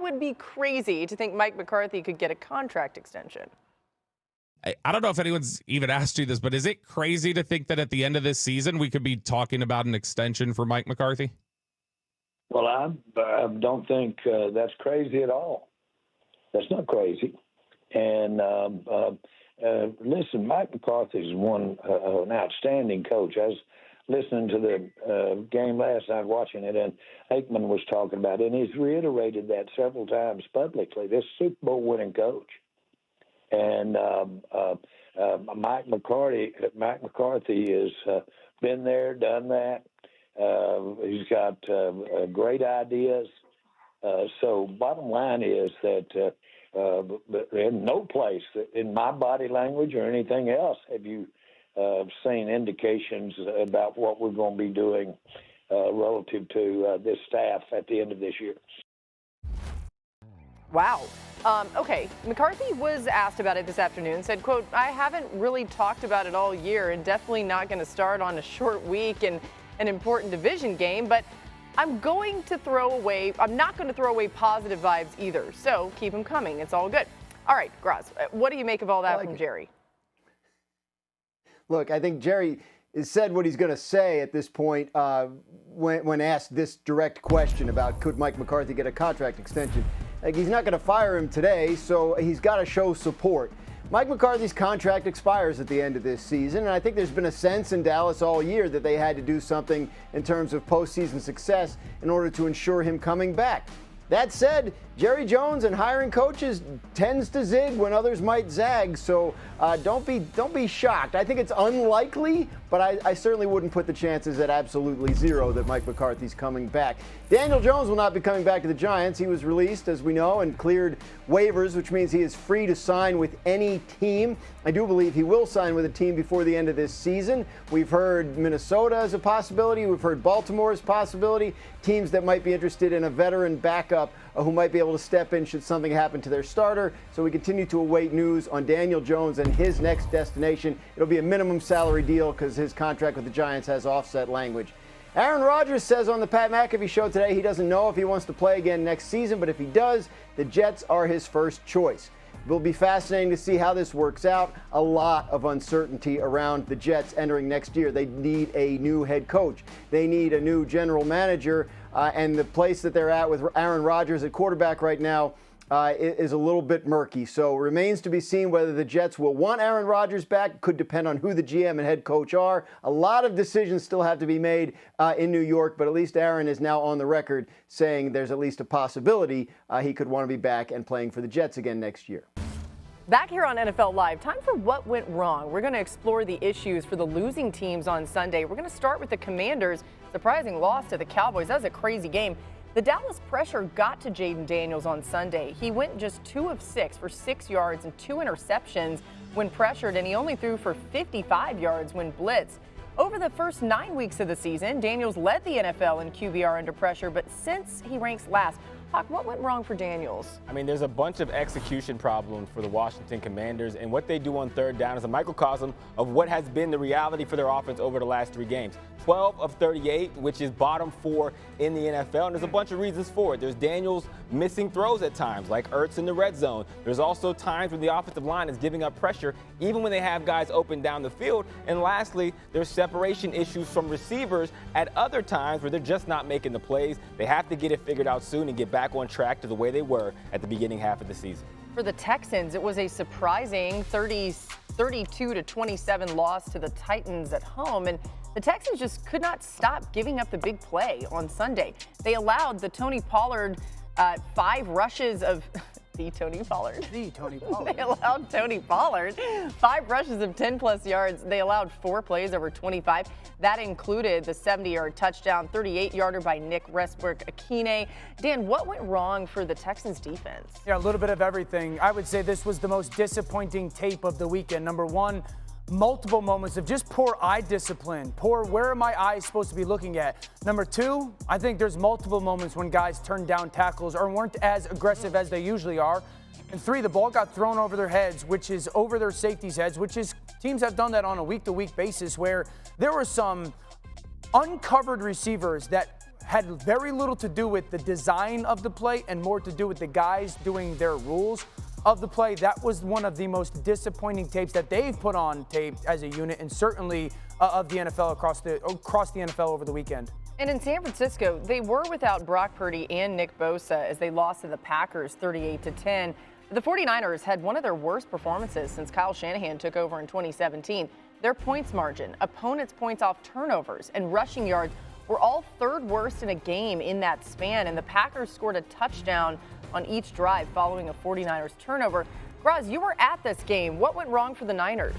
would be crazy to think Mike McCarthy could get a contract extension. I don't know if anyone's even asked you this, but is it crazy to think that at the end of this season we could be talking about an extension for Mike McCarthy? Well, I don't think that's crazy at all. That's not crazy. And listen, Mike McCarthy is an outstanding coach. I was listening to the game last night, watching it, and Aikman was talking about it, and he's reiterated that several times publicly. This Super Bowl winning coach. And Mike McCarthy has been there, done that. He's got great ideas. So bottom line is that in no place in my body language or anything else have you seen indications about what we're going to be doing relative to this staff at the end of this year. Wow. Okay, McCarthy was asked about it this afternoon, said, quote, I haven't really talked about it all year and definitely not going to start on a short week and an important division game, but I'm not going to throw away positive vibes either, so keep them coming. It's all good. All right, Graz, what do you make of all that from Jerry? Look, I think Jerry has said what he's going to say at this point when asked this direct question about could Mike McCarthy get a contract extension. Like, he's not going to fire him today, so he's got to show support. Mike McCarthy's contract expires at the end of this season, and I think there's been a sense in Dallas all year that they had to do something in terms of postseason success in order to ensure him coming back. That said, Jerry Jones and hiring coaches tends to zig when others might zag, so don't be shocked. I think it's unlikely, but I certainly wouldn't put the chances at absolutely zero that Mike McCarthy's coming back. Daniel Jones will not be coming back to the Giants. He was released, as we know, and cleared waivers, which means he is free to sign with any team. I do believe he will sign with a team before the end of this season. We've heard Minnesota as a possibility. We've heard Baltimore as a possibility. Teams that might be interested in a veteran backup who might be able to step in should something happen to their starter. So we continue to await news on Daniel Jones and his next destination. It'll be a minimum salary deal because his contract with the Giants has offset language. Aaron Rodgers says on the Pat McAfee show today he doesn't know if he wants to play again next season, but if he does, the Jets are his first choice. It will be fascinating to see how this works out. A lot of uncertainty around the Jets entering next year. They need a new head coach. They need a new general manager. And the place that they're at with Aaron Rodgers at quarterback right now is a little bit murky. So it remains to be seen whether the Jets will want Aaron Rodgers back. Could depend on who the GM and head coach are. A lot of decisions still have to be made in New York, but at least Aaron is now on the record saying there's at least a possibility he could want to be back and playing for the Jets again next year. Back here on NFL Live, time for What Went Wrong. We're going to explore the issues for the losing teams on Sunday. We're going to start with the Commanders' surprising loss to the Cowboys. That was a crazy game. The Dallas pressure got to Jayden Daniels on Sunday. He went just 2 of 6 for 6 yards and 2 interceptions when pressured, and he only threw for 55 yards when blitzed. Over the first 9 weeks of the season, Daniels led the NFL in QBR under pressure, but since he ranks last, Hawk, what went wrong for Daniels? I mean, there's a bunch of execution problems for the Washington Commanders, and what they do on third down is a microcosm of what has been the reality for their offense over the last 3 games. 12 of 38, which is bottom 4 in the NFL, and there's a bunch of reasons for it. There's Daniels missing throws at times, like Ertz in the red zone. There's also times when the offensive line is giving up pressure, even when they have guys open down the field. And lastly, there's separation issues from receivers at other times where they're just not making the plays. They have to get it figured out soon and get back on track to the way they were at the beginning half of the season. For the Texans, it was a surprising 32-27 loss to the Titans at home, and the Texans just could not stop giving up the big play on Sunday. They allowed the Tony Pollard 5 rushes of the Tony Pollard. They allowed Tony Pollard 5 rushes of 10-plus yards. They allowed 4 plays over 25. That included the 70-yard touchdown, 38-yarder by Nick Westbrook-Akine. Dan, what went wrong for the Texans defense? Yeah, a little bit of everything. I would say this was the most disappointing tape of the weekend. Number one, multiple moments of just poor eye discipline. Poor, where are my eyes supposed to be looking at? Number two, I think there's multiple moments when guys turned down tackles or weren't as aggressive as they usually are. And 3, the ball got thrown over their heads, which is over their safeties' heads, which is teams have done that on a week-to-week basis where there were some uncovered receivers that had very little to do with the design of the play and more to do with the guys doing their rules of the play. That was one of the most disappointing tapes that they've put on tape as a unit, and certainly of the NFL across the NFL over the weekend. And in San Francisco, they were without Brock Purdy and Nick Bosa as they lost to the Packers 38-10. The 49ers had one of their worst performances since Kyle Shanahan took over in 2017. Their points margin, opponents' points off turnovers, and rushing yards were all third worst in a game in that span, and the Packers scored a touchdown on each drive following a 49ers turnover. Graz, you were at this game. What went wrong for the Niners?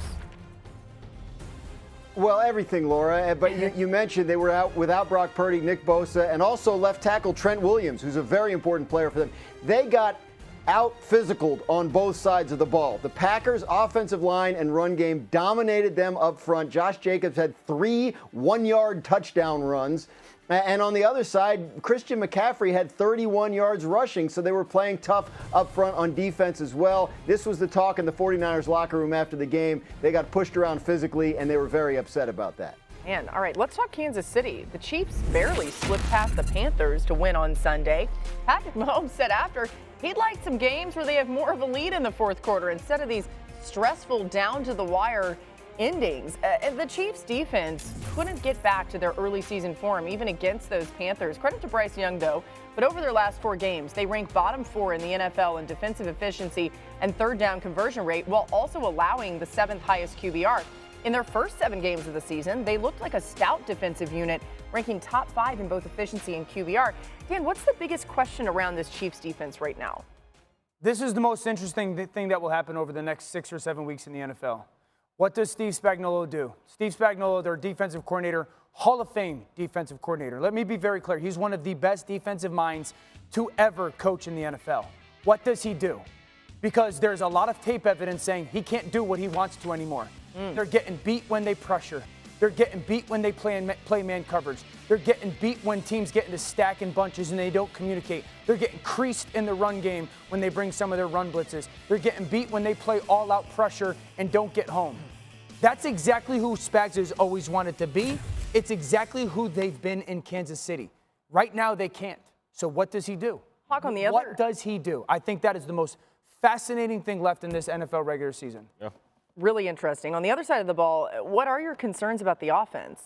Well, everything, Laura. But you mentioned they were out without Brock Purdy, Nick Bosa, and also left tackle Trent Williams, who's a very important player for them. They got out-physicaled on both sides of the ball. The Packers' offensive line and run game dominated them up front. Josh Jacobs had 3 one-yard touchdown runs. And on the other side, Christian McCaffrey had 31 yards rushing, so they were playing tough up front on defense as well. This was the talk in the 49ers locker room after the game. They got pushed around physically, and they were very upset about that. Man, all right, let's talk Kansas City. The Chiefs barely slipped past the Panthers to win on Sunday. Patrick Mahomes said after he'd like some games where they have more of a lead in the fourth quarter instead of these stressful down-to-the-wire endings. The Chiefs defense couldn't get back to their early season form, even against those Panthers. Credit to Bryce Young, though. But over their last 4 games, they rank bottom 4 in the NFL in defensive efficiency and third down conversion rate, while also allowing the 7th highest QBR. In their first 7 games of the season, they looked like a stout defensive unit, ranking top 5 in both efficiency and QBR. Dan, what's the biggest question around this Chiefs defense right now? This is the most interesting thing that will happen over the next 6 or 7 weeks in the NFL. What does Steve Spagnuolo do? Steve Spagnuolo, their defensive coordinator, Hall of Fame defensive coordinator. Let me be very clear. He's one of the best defensive minds to ever coach in the NFL. What does he do? Because there's a lot of tape evidence saying he can't do what he wants to anymore. They're getting beat when they pressure. They're getting beat when they play man coverage. They're getting beat when teams get into stack and bunches and they don't communicate. They're getting creased in the run game when they bring some of their run blitzes. They're getting beat when they play all-out pressure and don't get home. That's exactly who Spags has always wanted to be. It's exactly who they've been in Kansas City. Right now, they can't. So what does he do? Hawk on the other. What does he do? I think that is the most fascinating thing left in this NFL regular season. Yeah. Really interesting. On the other side of the ball, what are your concerns about the offense?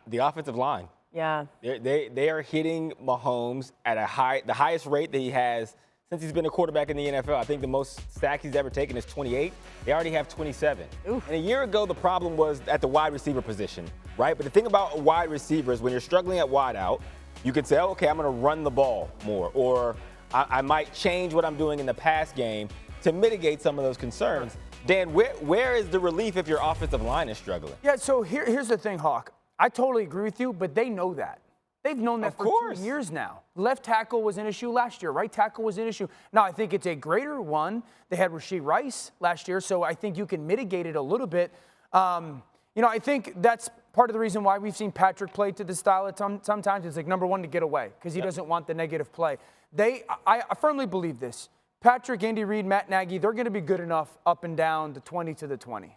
The offensive line. Yeah. They are hitting Mahomes at the highest rate that he has since he's been a quarterback in the NFL. I think the most sacks he's ever taken is 28. They already have 27. Oof. And a year ago, the problem was at the wide receiver position, right? But the thing about wide receivers, when you're struggling at wide out, you can say, oh, okay, I'm going to run the ball more, or I might change what I'm doing in the pass game to mitigate some of those concerns. Dan, where is the relief if your offensive line is struggling? Yeah, so here's the thing, Hawk. I totally agree with you, but they know that. They've known that for 2 years now. Left tackle was an issue last year. Right tackle was an issue. Now, I think it's a greater one. They had Rashee Rice last year, so I think you can mitigate it a little bit. I think that's part of the reason why we've seen Patrick play to the style at sometimes. It's like, number one, to get away, because he doesn't want the negative play. I firmly believe this. Patrick, Andy Reid, Matt Nagy, they're going to be good enough up and down the 20 to the 20.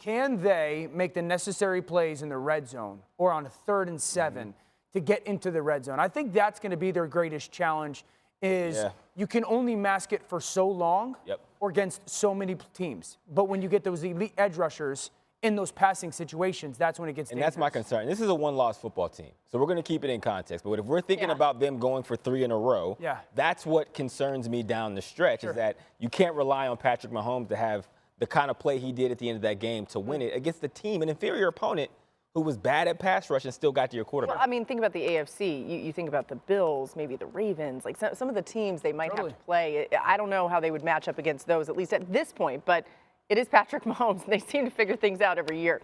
Can they make the necessary plays in the red zone or on a 3rd and 7 to get into the red zone? I think that's going to be their greatest challenge is you can only mask it for so long or against so many teams. But when you get those elite edge rushers in those passing situations, that's when it gets dangerous. And that's my concern. This is a one-loss football team, so we're going to keep it in context. But if we're thinking about them going for 3 in a row, that's what concerns me down the stretch is that you can't rely on Patrick Mahomes to have the kind of play he did at the end of that game to win it against the team, an inferior opponent who was bad at pass rush and still got to your quarterback. Well, I mean, think about the AFC. You think about the Bills, maybe the Ravens, like some of the teams they might have to play. I don't know how they would match up against those, at least at this point, but it is Patrick Mahomes. They seem to figure things out every year.